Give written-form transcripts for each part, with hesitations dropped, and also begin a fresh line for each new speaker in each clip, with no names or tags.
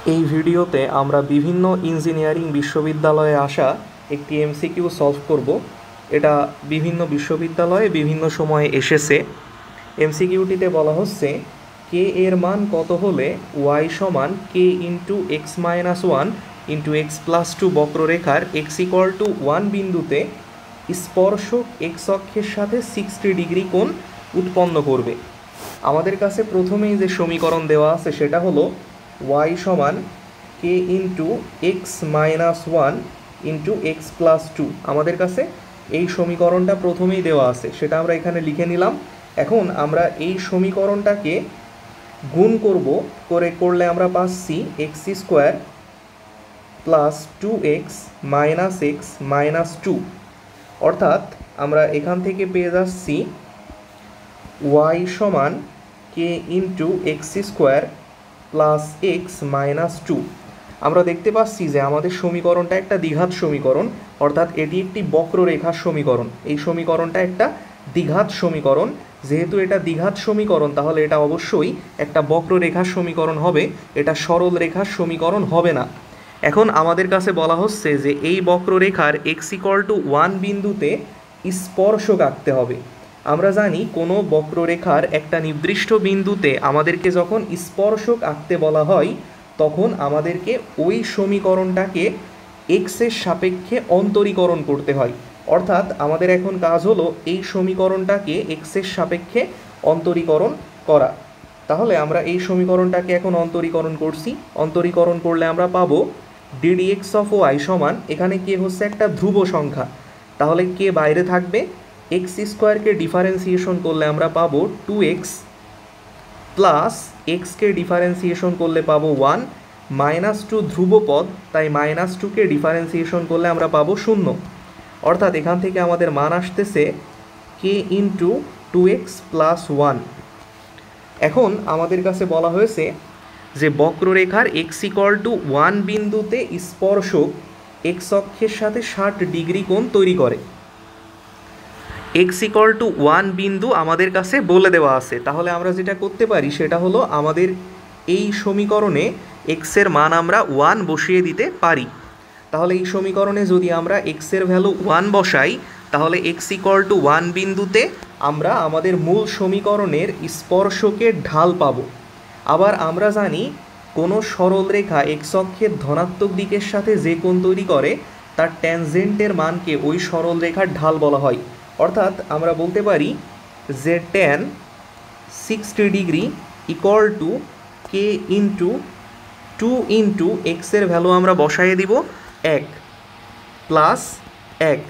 এই ভিডিওতে আমরা বিভিন্ন ইঞ্জিনিয়ারিং বিশ্ববিদ্যালয়ে আসা একটি এমসিকিউ সলভ করব। এটা বিভিন্ন বিশ্ববিদ্যালয়ে বিভিন্ন সময়ে এসেছে। এমসিকিউটিতে বলা হচ্ছে কে এর মান কত হলে ওয়াই সমান K into x minus one into x plus two বক্ররেখার এক্স ইকুয়াল টু ওয়ান বিন্দুতে স্পর্শক এক্স অক্ষের সাথে 60 ডিগ্রি কোণ উৎপন্ন করবে। আমাদের কাছে প্রথমেই যে সমীকরণ দেওয়া আছে সেটা হলো ওয়াই সমান K into x minus one into x plus two. আমাদের কাছে এই সমীকরণটা প্রথমেই দেওয়া আছে, সেটা আমরা এখানে লিখে নিলাম। এখন আমরা এই সমীকরণটাকে গুণ করলে আমরা পাচ্ছি X square plus two X minus two, অর্থাৎ আমরা এখান থেকে পেয়ে যাচ্ছি ওয়াই সমান K into X square plus X minus two. আমরা দেখতে পাচ্ছি যে আমাদের সমীকরণটা একটা দ্বিঘাত সমীকরণ, অর্থাৎ এটি একটি বক্ররেখার সমীকরণ। এই সমীকরণটা একটা দ্বিঘাত সমীকরণ। যেহেতু এটা দ্বিঘাত সমীকরণ, তাহলে এটা অবশ্যই একটা বক্ররেখার সমীকরণ হবে, এটা সরল রেখার সমীকরণ হবে না। এখন আমাদের কাছে বলা হচ্ছে যে এই বক্ররেখার এক্স ইকুয়াল টু ওয়ান বিন্দুতে স্পর্শক আঁকতে হবে। আমরা জানি কোনো বক্ররেখার একটা নির্দিষ্ট বিন্দুতে আমাদেরকে যখন স্পর্শক আঁকতে বলা হয় তখন আমাদেরকে ওই সমীকরণটাকে এক্সের সাপেক্ষে অন্তরীকরণ করতে হয়। অর্থাৎ আমাদের এখন কাজ হলো এই সমীকরণটাকে এক্সের সাপেক্ষে অন্তরীকরণ করা। তাহলে আমরা এই সমীকরণটাকে এখন অন্তরীকরণ করছি। অন্তরীকরণ করলে আমরা পাবো ডিডি এক্স অফ ওয়াই সমান, এখানে কে হচ্ছে একটা ধ্রুব সংখ্যা, তাহলে কে বাইরে থাকবে। এক্স স্কোয়ারকে ডিফারেন্সিয়েশন করলে আমরা পাবো টু এক্স প্লাস এক্সকে ডিফারেন্সিয়েশন করলে পাবো ওয়ান, মাইনাস টু ধ্রুবপদ, তাই মাইনাস টুকে ডিফারেন্সিয়েশন করলে আমরা পাবো শূন্য। অর্থাৎ এখান থেকে আমাদের মান আসতেছে K into two X plus one. এখন আমাদের কাছে বলা হয়েছে যে বক্ররেখার এক্স ইকুয়াল টু ওয়ান বিন্দুতে স্পর্শক এক্স অক্ষের সাথে 60 ডিগ্রি কোণ তৈরি করে। এক্স ইকুয়াল টু ওয়ান বিন্দু আমাদের কাছে বলে দেওয়া আছে, তাহলে আমরা যেটা করতে পারি সেটা হলো আমাদের এই সমীকরণে এক্সের মান আমরা ওয়ান বসিয়ে দিতে পারি। তাহলে এই সমীকরণে যদি আমরা এক্সের ভ্যালু ওয়ান বসাই, তাহলে এক্স ইকুয়াল টু ওয়ান বিন্দুতে আমরা আমাদের মূল সমীকরণের স্পর্শকের ঢাল পাব। আবার আমরা জানি কোনো সরল রেখা এক্স অক্ষের ধনাত্মক দিকের সাথে যে কোণ তৈরি করে তার ট্যানজেন্টের মানকে ওই সরল রেখার ঢাল বলা হয়। অর্থাৎ আমরা বলতে পারি যে tan 60 degree equal to K into two into এক্সের ভ্যালু আমরা বসাইয়ে দিব এক প্লাস এক,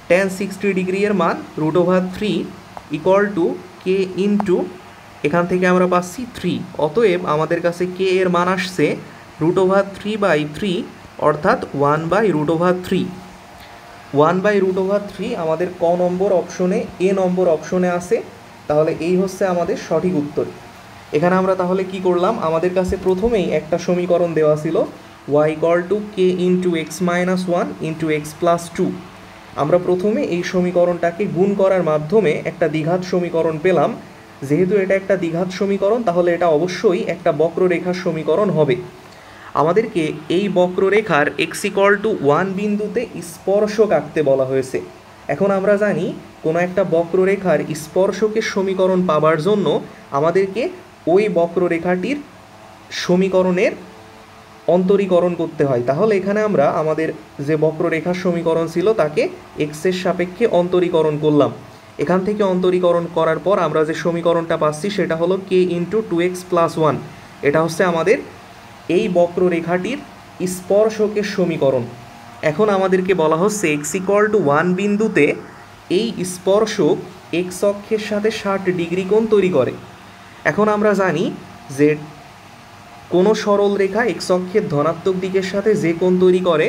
ট্যান 60 ডিগ্রি এর মান √3 ইকুয়াল টু কে ইন্টু এখান থেকে আমরা পাচ্ছি 3। অতএব আমাদের কাছে কে এর মান আসছে √3/3, অর্থাৎ 1/√3। 1/√3 আমাদের ক নম্বর অপশনে এ নম্বর অপশনে আছে। তাহলে এই হচ্ছে আমাদের সঠিক উত্তর। এখানে আমরা তাহলে কি করলাম, আমাদের কাছে প্রথমেই একটা সমীকরণ দেওয়া ছিল y equal to K into x minus one into x plus two. আমরা প্রথমে এই সমীকরণটাকে গুণ করার মাধ্যমে একটা দ্বিঘাত সমীকরণ পেলাম। যেহেতু এটা একটা দ্বিঘাত সমীকরণ, তাহলে এটা অবশ্যই একটা বক্ররেখার সমীকরণ হবে। আমাদেরকে এই বক্ররেখার এক্স ইকুয়াল টু ওয়ান বিন্দুতে স্পর্শক আঁকতে বলা হয়েছে। এখন আমরা জানি কোনো একটা বক্ররেখার স্পর্শকের সমীকরণ পাবার জন্য আমাদেরকে ওই বক্ররেখাটির সমীকরণের অন্তরীকরণ করতে হয়। তাহলে এখানে আমরা আমাদের যে বক্ররেখার সমীকরণ ছিল তাকে এক্সের সাপেক্ষে অন্তরীকরণ করলাম। এখান থেকে অন্তরীকরণ করার পর আমরা যে সমীকরণটা পাচ্ছি সেটা হলো K into two X plus one. এটা হচ্ছে আমাদের এই বক্ররেখাটির স্পর্শকের সমীকরণ। এখন আমাদেরকে বলা হচ্ছে এক্স ইকুয়াল টু ওয়ান বিন্দুতে এই স্পর্শক এক্স অক্ষের সাথে 60 ডিগ্রি কোণ তৈরি করে। এখন আমরা জানি যে কোনো সরল রেখা এক্স অক্ষের ধনাত্মক দিকের সাথে যে কোণ তৈরি করে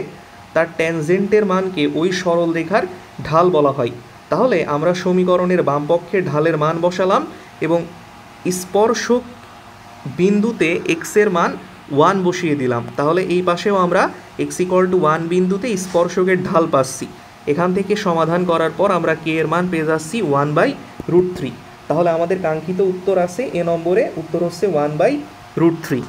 তার ট্যানজেন্টের মানকে ওই সরল রেখার ঢাল বলা হয়। তাহলে আমরা সমীকরণের বাম পক্ষের ঢালের মান বসালাম এবং স্পর্শক বিন্দুতে এক্সের মান ওয়ান বসিয়ে দিলাম। তাহলে এই পাশেও আমরা এক্স ইকুয়াল টু ওয়ান বিন্দুতে স্পর্শকের ঢাল পাচ্ছি। এখান থেকে সমাধান করার পর আমরা কে এর মান পেয়ে যাচ্ছি 1/√3। তাহলে আমাদের কাঙ্ক্ষিত উত্তর আছে এ নম্বরে, উত্তর হচ্ছে 1/√3।